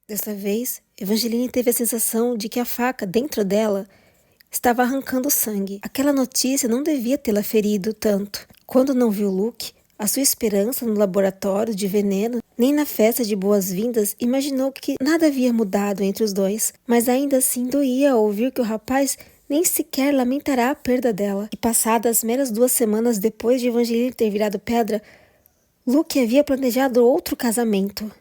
Dessa vez, Evangeline teve a sensação de que a faca dentro dela estava arrancando sangue. Aquela notícia não devia tê-la ferido tanto. Quando não viu Luke, a sua esperança no laboratório de veneno, nem na festa de boas-vindas, imaginou que nada havia mudado entre os dois. Mas ainda assim doía ouvir que o rapaz nem sequer lamentará a perda dela. E passadas meras 2 semanas depois de Evangeline ter virado pedra, Luke havia planejado outro casamento.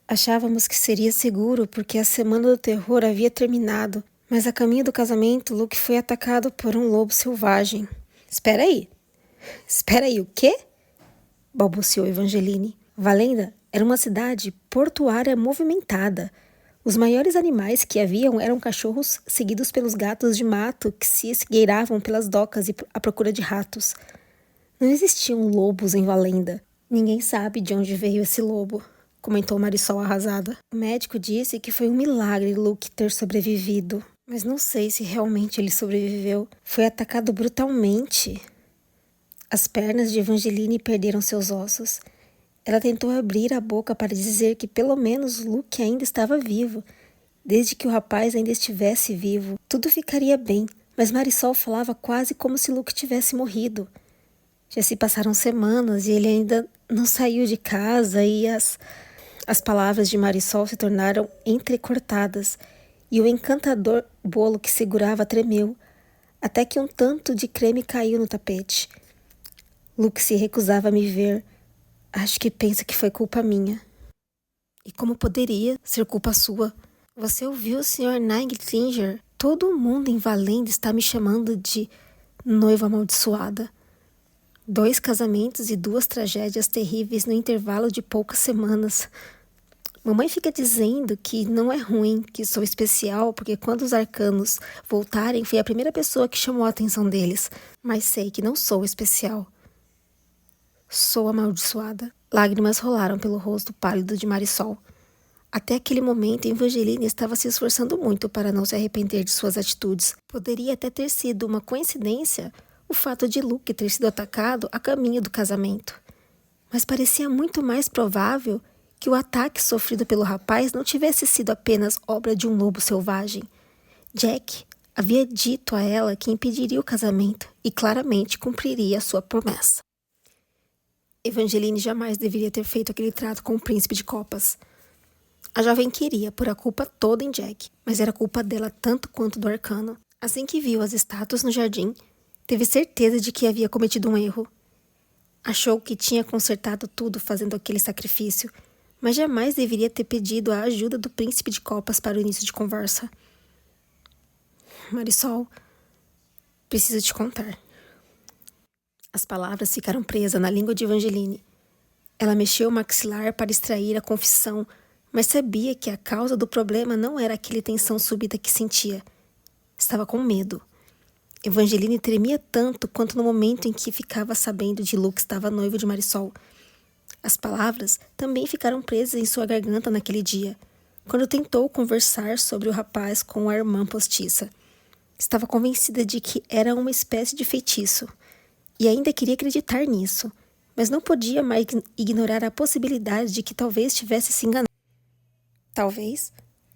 Achávamos que seria seguro porque a semana do terror havia terminado, mas a caminho do casamento, Luke foi atacado por um lobo selvagem. Espera aí, o quê? Balbuciou Evangeline. Valenda era uma cidade portuária movimentada. Os maiores animais que haviam eram cachorros seguidos pelos gatos de mato que se esgueiravam pelas docas à procura de ratos. Não existiam lobos em Valenda. Ninguém sabe de onde veio esse lobo, comentou Marisol arrasada. O médico disse que foi um milagre Luke ter sobrevivido. Mas não sei se realmente ele sobreviveu. Foi atacado brutalmente. As pernas de Evangeline perderam seus ossos. Ela tentou abrir a boca para dizer que pelo menos Luke ainda estava vivo. Desde que o rapaz ainda estivesse vivo, tudo ficaria bem. Mas Marisol falava quase como se Luke tivesse morrido. Já se passaram semanas e ele ainda não saiu de casa e as palavras de Marisol se tornaram entrecortadas e o encantador bolo que segurava tremeu, até que um tanto de creme caiu no tapete. Luke se recusava a me ver. Acho que pensa que foi culpa minha. E como poderia ser culpa sua? Você ouviu o Sr. Nightlinger? Todo mundo em Valenda está me chamando de noiva amaldiçoada. 2 casamentos e 2 tragédias terríveis no intervalo de poucas semanas. Mamãe fica dizendo que não é ruim, que sou especial, porque quando os arcanos voltarem, fui a primeira pessoa que chamou a atenção deles. Mas sei que não sou especial. Sou amaldiçoada. Lágrimas rolaram pelo rosto pálido de Marisol. Até aquele momento, Evangeline estava se esforçando muito para não se arrepender de suas atitudes. Poderia até ter sido uma coincidência o fato de Luke ter sido atacado a caminho do casamento. mas parecia muito mais provável que o ataque sofrido pelo rapaz não tivesse sido apenas obra de um lobo selvagem. Jack havia dito a ela que impediria o casamento e claramente cumpriria a sua promessa. Evangeline jamais deveria ter feito aquele trato com o príncipe de copas. A jovem queria pôr a culpa toda em Jack, mas era culpa dela tanto quanto do arcano. Assim que viu as estátuas no jardim, teve certeza de que havia cometido um erro. Achou que tinha consertado tudo fazendo aquele sacrifício, mas jamais deveria ter pedido a ajuda do príncipe de copas para o início de conversa. Marisol, preciso te contar. As palavras ficaram presas na língua de Evangeline. Ela mexeu o maxilar para extrair a confissão, mas sabia que a causa do problema não era aquela tensão súbita que sentia. Estava com medo. Evangeline tremia tanto quanto no momento em que ficava sabendo de Luke estava noivo de Marisol. As palavras também ficaram presas em sua garganta naquele dia, quando tentou conversar sobre o rapaz com a irmã postiça. Estava convencida de que era uma espécie de feitiço, e ainda queria acreditar nisso, mas não podia mais ignorar a possibilidade de que talvez tivesse se enganado. Talvez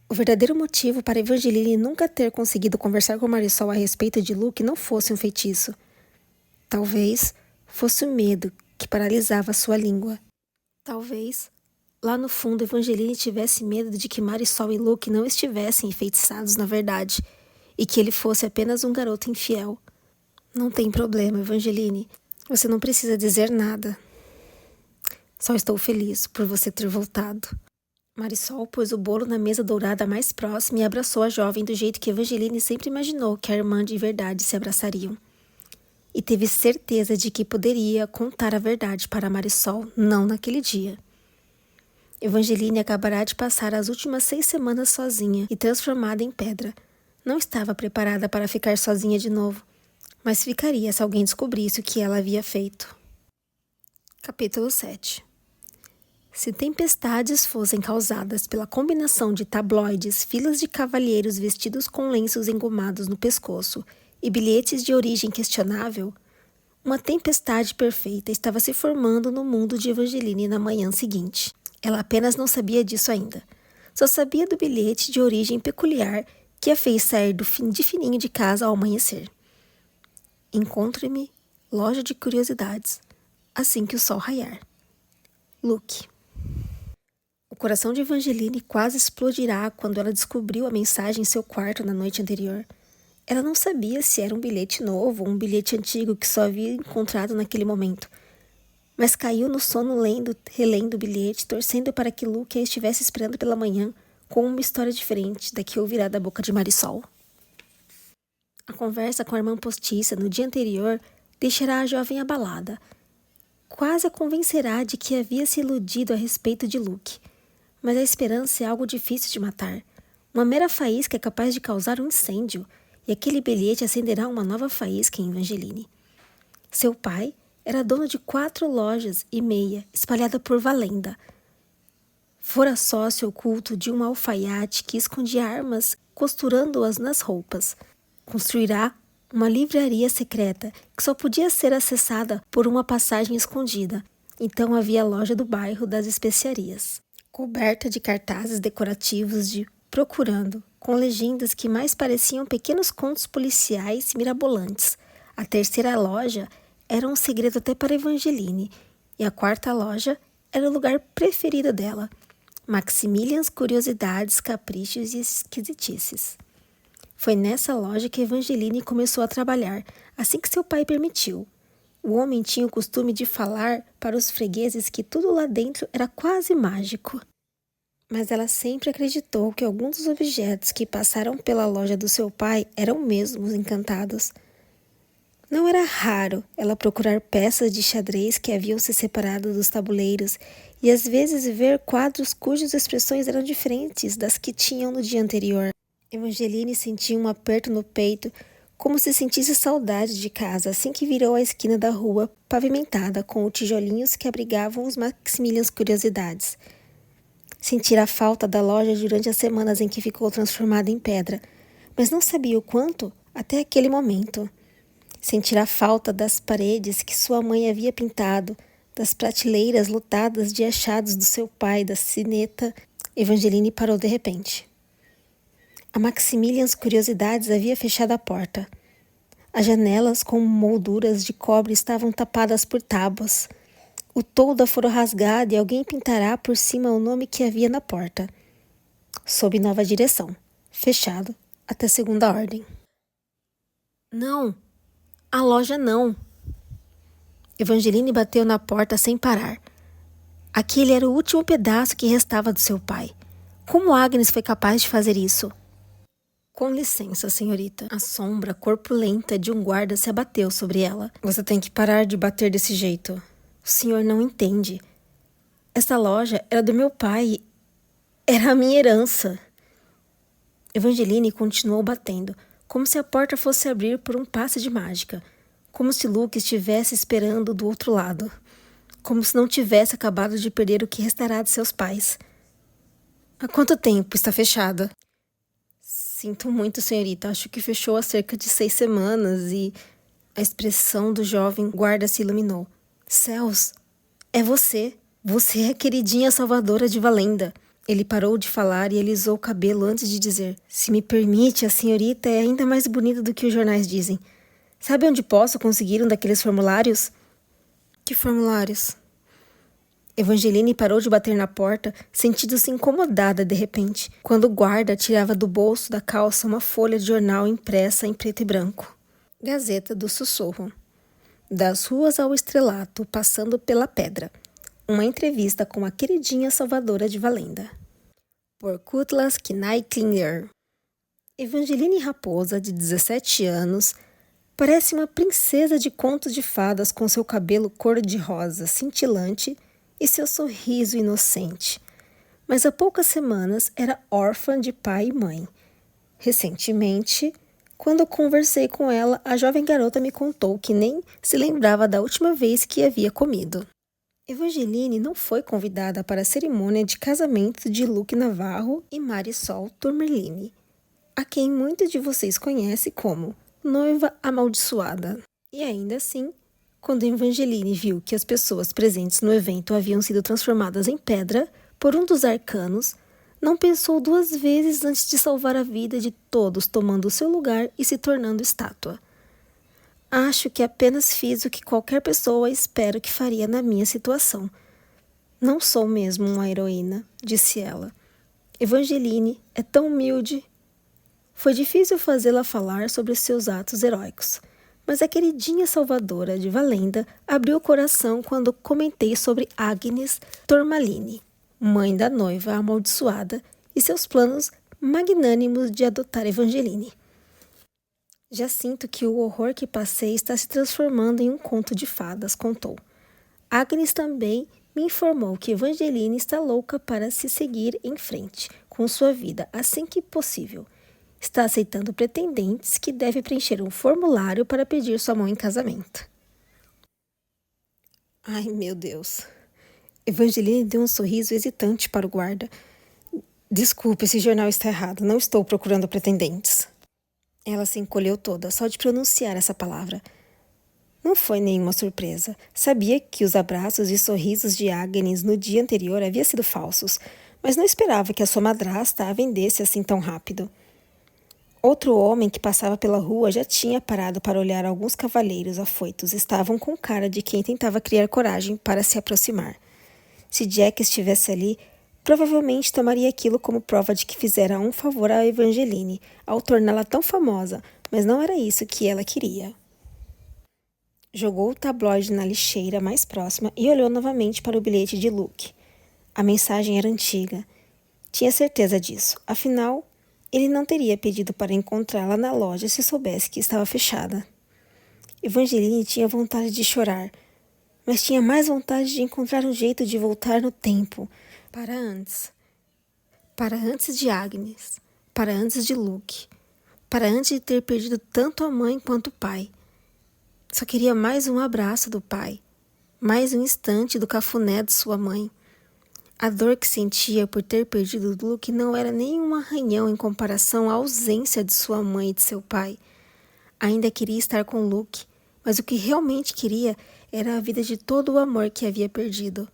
o verdadeiro motivo para Evangeline nunca ter conseguido conversar com Marisol a respeito de Luke não fosse um feitiço. Talvez fosse o medo que paralisava sua língua. Talvez, lá no fundo, Evangeline tivesse medo de que Marisol e Luke não estivessem enfeitiçados na verdade, e que ele fosse apenas um garoto infiel. Não tem problema, Evangeline. Você não precisa dizer nada. Só estou feliz por você ter voltado. Marisol pôs o bolo na mesa dourada mais próxima e abraçou a jovem do jeito que Evangeline sempre imaginou que a irmã de verdade se abraçariam. E teve certeza de que poderia contar a verdade para Marisol, não naquele dia. Evangeline acabará de passar as últimas 6 semanas sozinha e transformada em pedra. Não estava preparada para ficar sozinha de novo, mas ficaria se alguém descobrisse o que ela havia feito. Capítulo 7. Se tempestades fossem causadas pela combinação de tabloides, filas de cavalheiros vestidos com lenços engomados no pescoço e bilhetes de origem questionável, uma tempestade perfeita estava se formando no mundo de Evangeline na manhã seguinte. Ela apenas não sabia disso ainda. Só sabia do bilhete de origem peculiar que a fez sair de fininho de casa ao amanhecer. Encontre-me, loja de curiosidades, assim que o sol raiar. Luke. O coração de Evangeline quase explodirá quando ela descobriu a mensagem em seu quarto na noite anterior. Ela não sabia se era um bilhete novo ou um bilhete antigo que só havia encontrado naquele momento, mas caiu no sono relendo o bilhete, torcendo para que Luke a estivesse esperando pela manhã com uma história diferente da que ouvirá da boca de Marisol. A conversa com a irmã postiça no dia anterior deixará a jovem abalada. Quase a convencerá de que havia se iludido a respeito de Luke. Mas a esperança é algo difícil de matar. Uma mera faísca é capaz de causar um incêndio, e aquele bilhete acenderá uma nova faísca em Evangeline. Seu pai era dono de 4 lojas e meia, espalhada por Valenda. Fora sócio oculto de um alfaiate que escondia armas costurando-as nas roupas. Construirá uma livraria secreta que só podia ser acessada por uma passagem escondida. Então havia a loja do bairro das especiarias, coberta de cartazes decorativos de procurando, com legendas que mais pareciam pequenos contos policiais mirabolantes. A terceira loja era um segredo até para Evangeline, e a 4ª loja era o lugar preferido dela. Maximilian's Curiosidades, Caprichos e Esquisitices. Foi nessa loja que Evangeline começou a trabalhar, assim que seu pai permitiu. O homem tinha o costume de falar para os fregueses que tudo lá dentro era quase mágico. Mas ela sempre acreditou que alguns dos objetos que passaram pela loja do seu pai eram mesmo encantados. Não era raro ela procurar peças de xadrez que haviam se separado dos tabuleiros e às vezes ver quadros cujas expressões eram diferentes das que tinham no dia anterior. Evangeline sentia um aperto no peito, como se sentisse saudade de casa assim que virou a esquina da rua pavimentada com os tijolinhos que abrigavam os Maximilian's Curiosidades. Sentira a falta da loja durante as semanas em que ficou transformada em pedra, mas não sabia o quanto até aquele momento. Sentira a falta das paredes que sua mãe havia pintado, das prateleiras lotadas de achados do seu pai, da sineta, Evangeline parou de repente. A Maximilians Curiosidades havia fechado a porta. As janelas com molduras de cobre estavam tapadas por tábuas. O toldo fora rasgado e alguém pintará por cima o nome que havia na porta. Sob nova direção. Fechado até segunda ordem. Não! A loja não! Evangeline bateu na porta sem parar. Aquele era o último pedaço que restava do seu pai. Como Agnes foi capaz de fazer isso? Com licença, senhorita. A sombra corpulenta de um guarda se abateu sobre ela. Você tem que parar de bater desse jeito. O senhor não entende. Essa loja era do meu pai. Era a minha herança. Evangeline continuou batendo, como se a porta fosse abrir por um passe de mágica. Como se Luke estivesse esperando do outro lado. Como se não tivesse acabado de perder o que restará de seus pais. Há quanto tempo está fechada? Sinto muito, senhorita. Acho que fechou há cerca de 6 semanas e... A expressão do jovem guarda se iluminou. Céus, é você. Você é a queridinha salvadora de Valenda. Ele parou de falar e alisou o cabelo antes de dizer: se me permite, a senhorita é ainda mais bonita do que os jornais dizem. Sabe onde posso conseguir um daqueles formulários? Que formulários? Evangeline parou de bater na porta, sentindo-se incomodada de repente, quando o guarda tirava do bolso da calça uma folha de jornal impressa em preto e branco. Gazeta do Sussurro. Das ruas ao estrelato, passando pela pedra. Uma entrevista com a queridinha salvadora de Valenda. Por Cutlass Knightley. Evangeline Raposa, de 17 anos, parece uma princesa de contos de fadas com seu cabelo cor-de-rosa cintilante e seu sorriso inocente. Mas há poucas semanas era órfã de pai e mãe. Recentemente, quando conversei com ela, a jovem garota me contou que nem se lembrava da última vez que havia comido. Evangeline não foi convidada para a cerimônia de casamento de Luke Navarro e Marisol Tourmaline, a quem muitos de vocês conhecem como noiva amaldiçoada. E ainda assim, quando Evangeline viu que as pessoas presentes no evento haviam sido transformadas em pedra por um dos arcanos, não pensou 2 vezes antes de salvar a vida de todos tomando o seu lugar e se tornando estátua. Acho que apenas fiz o que qualquer pessoa espero que faria na minha situação. Não sou mesmo uma heroína, disse ela. Evangeline é tão humilde. Foi difícil fazê-la falar sobre seus atos heróicos, mas a queridinha salvadora de Valenda abriu o coração quando comentei sobre Agnes Tourmaline, mãe da noiva amaldiçoada, e seus planos magnânimos de adotar Evangeline. Já sinto que o horror que passei está se transformando em um conto de fadas, contou. Agnes também me informou que Evangeline está louca para se seguir em frente com sua vida assim que possível. Está aceitando pretendentes que devem preencher um formulário para pedir sua mão em casamento. Ai, meu Deus. Evangeline deu um sorriso hesitante para o guarda. Desculpe, esse jornal está errado. Não estou procurando pretendentes. Ela se encolheu toda, só de pronunciar essa palavra. Não foi nenhuma surpresa. Sabia que os abraços e sorrisos de Agnes no dia anterior haviam sido falsos, mas não esperava que a sua madrasta a vendesse assim tão rápido. Outro homem que passava pela rua já tinha parado para olhar alguns cavalheiros afoitos. Estavam com cara de quem tentava criar coragem para se aproximar. Se Jack estivesse ali, provavelmente tomaria aquilo como prova de que fizera um favor a Evangeline ao torná-la tão famosa, mas não era isso que ela queria. Jogou o tabloide na lixeira mais próxima e olhou novamente para o bilhete de Luke. A mensagem era antiga. Tinha certeza disso. Afinal, ele não teria pedido para encontrá-la na loja se soubesse que estava fechada. Evangeline tinha vontade de chorar, mas tinha mais vontade de encontrar um jeito de voltar no tempo, para antes de Agnes, para antes de Luke, para antes de ter perdido tanto a mãe quanto o pai. Só queria mais um abraço do pai, mais um instante do cafuné de sua mãe. A dor que sentia por ter perdido Luke não era nem um arranhão em comparação à ausência de sua mãe e de seu pai. Ainda queria estar com Luke, mas o que realmente queria Era a vida de todo o amor que havia perdido.